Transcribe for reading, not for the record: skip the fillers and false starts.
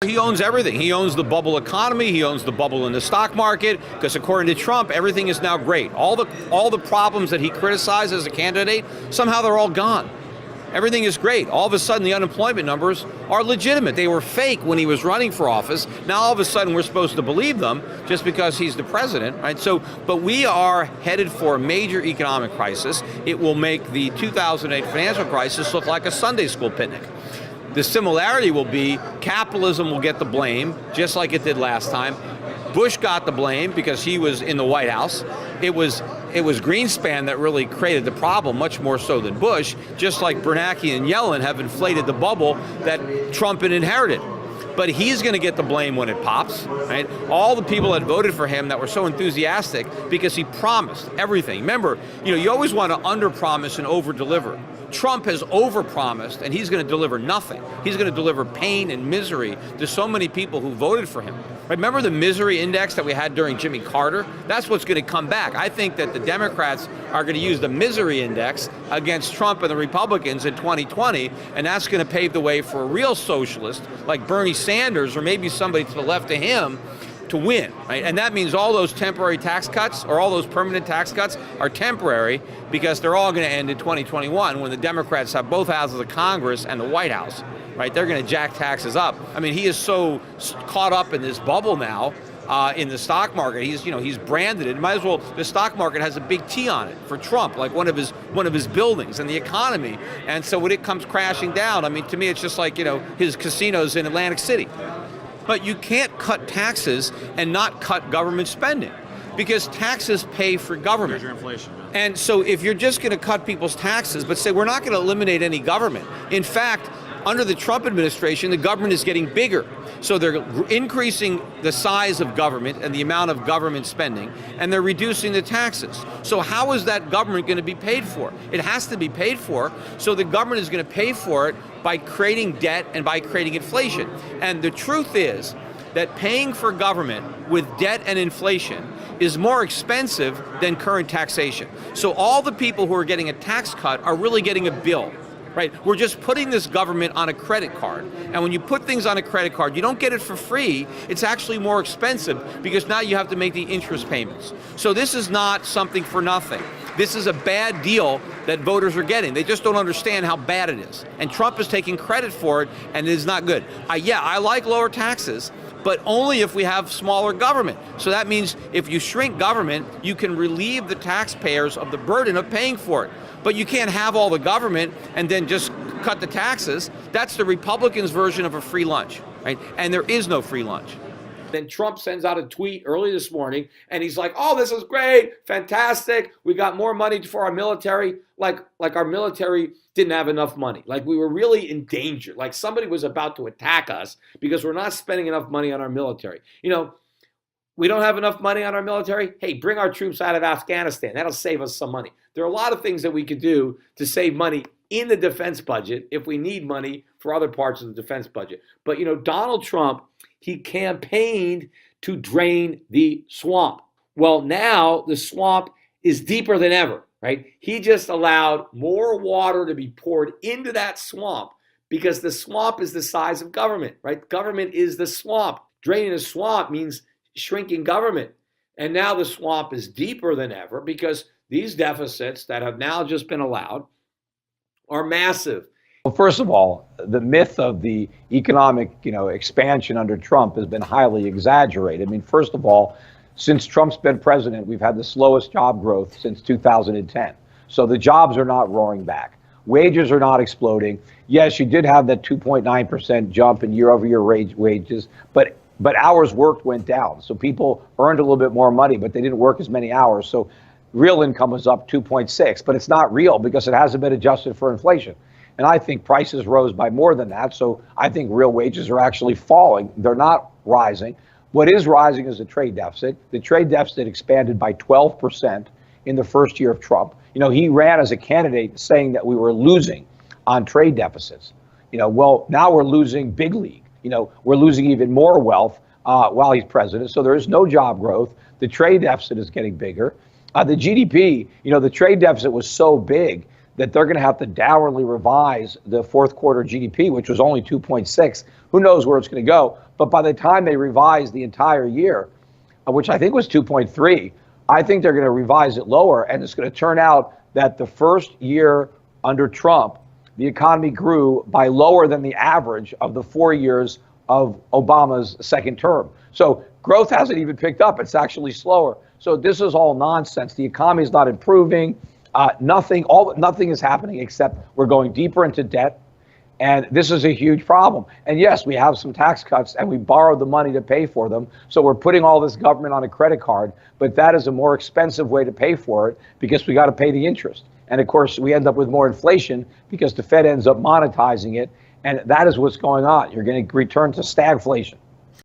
He owns everything. He owns the bubble economy. He owns the bubble in the stock market, because according to Trump, everything is now great. All the problems that he criticized as a candidate, somehow they're all gone. Everything is great. All of a sudden, the unemployment numbers are legitimate. They were fake when he was running for office. Now, all of a sudden, we're supposed to believe them just because he's the president, right? So, but we are headed for a major economic crisis. It will make the 2008 financial crisis look like a Sunday school picnic. The similarity will be capitalism will get the blame, just like it did last time. Bush got the blame because he was in the White House. It was Greenspan that really created the problem, much more so than Bush, just like Bernanke and Yellen have inflated the bubble that Trump had inherited. But he's going to get the blame when it pops, right? All the people that voted for him that were so enthusiastic because he promised everything. Remember, you always want to under-promise and over-deliver. Trump has overpromised, and he's going to deliver nothing. He's going to deliver pain and misery to so many people who voted for him. Remember the misery index that we had during Jimmy Carter? That's what's going to come back. I think that the Democrats are going to use the misery index against Trump and the Republicans in 2020, and that's going to pave the way for a real socialist like Bernie Sanders, or maybe somebody to the left of him, to win, right? And that means all those temporary tax cuts, or all those permanent tax cuts, are temporary, because they're all going to end in 2021 when the Democrats have both houses of Congress and the White House, right? They're going to jack taxes up. I mean, he is so caught up in this bubble now in the stock market. He's branded it. Might as well. The stock market has a big T on it for Trump, like one of his buildings, and the economy. And so when it comes crashing down, I mean, to me, it's just like his casinos in Atlantic City. But you can't cut taxes and not cut government spending, because taxes pay for government. Inflation. And so if you're just going to cut people's taxes, but say we're not going to eliminate any government. In fact, under the Trump administration, the government is getting bigger. So they're increasing the size of government and the amount of government spending, and they're reducing the taxes. So how is that government going to be paid for? It has to be paid for. So the government is going to pay for it by creating debt and by creating inflation. And the truth is that paying for government with debt and inflation is more expensive than current taxation. So all the people who are getting a tax cut are really getting a bill. Right, we're just putting this government on a credit card. And when you put things on a credit card, you don't get it for free. It's actually more expensive, because now you have to make the interest payments. So this is not something for nothing. This is a bad deal that voters are getting. They just don't understand how bad it is. And Trump is taking credit for it, and it is not good. I like lower taxes, but only if we have smaller government. So that means if you shrink government, you can relieve the taxpayers of the burden of paying for it. But you can't have all the government and then just cut the taxes. That's the Republicans' version of a free lunch, right? And there is no free lunch. Then Trump sends out a tweet early this morning, and he's like, oh, this is great, fantastic. We got more money for our military. Like our military didn't have enough money. Like we were really in danger. Like somebody was about to attack us because we're not spending enough money on our military. We don't have enough money on our military. Hey, bring our troops out of Afghanistan. That'll save us some money. There are a lot of things that we could do to save money in the defense budget if we need money for other parts of the defense budget. But, Donald Trump, he campaigned to drain the swamp. Well, now the swamp is deeper than ever, right? He just allowed more water to be poured into that swamp, because the swamp is the size of government, right? Government is the swamp. Draining the swamp means shrinking government. And now the swamp is deeper than ever, because these deficits that have now just been allowed are massive. Well, first of all, the myth of the economic, expansion under Trump has been highly exaggerated. I mean, first of all, since Trump's been president, we've had the slowest job growth since 2010. So the jobs are not roaring back. Wages are not exploding. Yes, you did have that 2.9% jump in year-over-year wages, but hours worked went down. So people earned a little bit more money, but they didn't work as many hours. So real income was up 2.6, but it's not real because it hasn't been adjusted for inflation. And I think prices rose by more than that. So I think real wages are actually falling. They're not rising. What is rising is the trade deficit. The trade deficit expanded by 12% in the first year of Trump. He ran as a candidate saying that we were losing on trade deficits. Well, now we're losing big league. We're losing even more wealth while he's president. So there is no job growth. The trade deficit is getting bigger. The GDP, the trade deficit was so big that they're going to have to downwardly revise the fourth quarter GDP, which was only 2.6. Who knows where it's going to go? But by the time they revise the entire year, which I think was 2.3, I think they're going to revise it lower. And it's going to turn out that the first year under Trump, the economy grew by lower than the average of the 4 years of Obama's second term. So growth hasn't even picked up. It's actually slower. So this is all nonsense. The economy is not improving. Nothing is happening except we're going deeper into debt. And this is a huge problem. And yes, we have some tax cuts and we borrowed the money to pay for them. So we're putting all this government on a credit card, but that is a more expensive way to pay for it because we got to pay the interest. And of course, we end up with more inflation because the Fed ends up monetizing it. And that is what's going on. You're going to return to stagflation.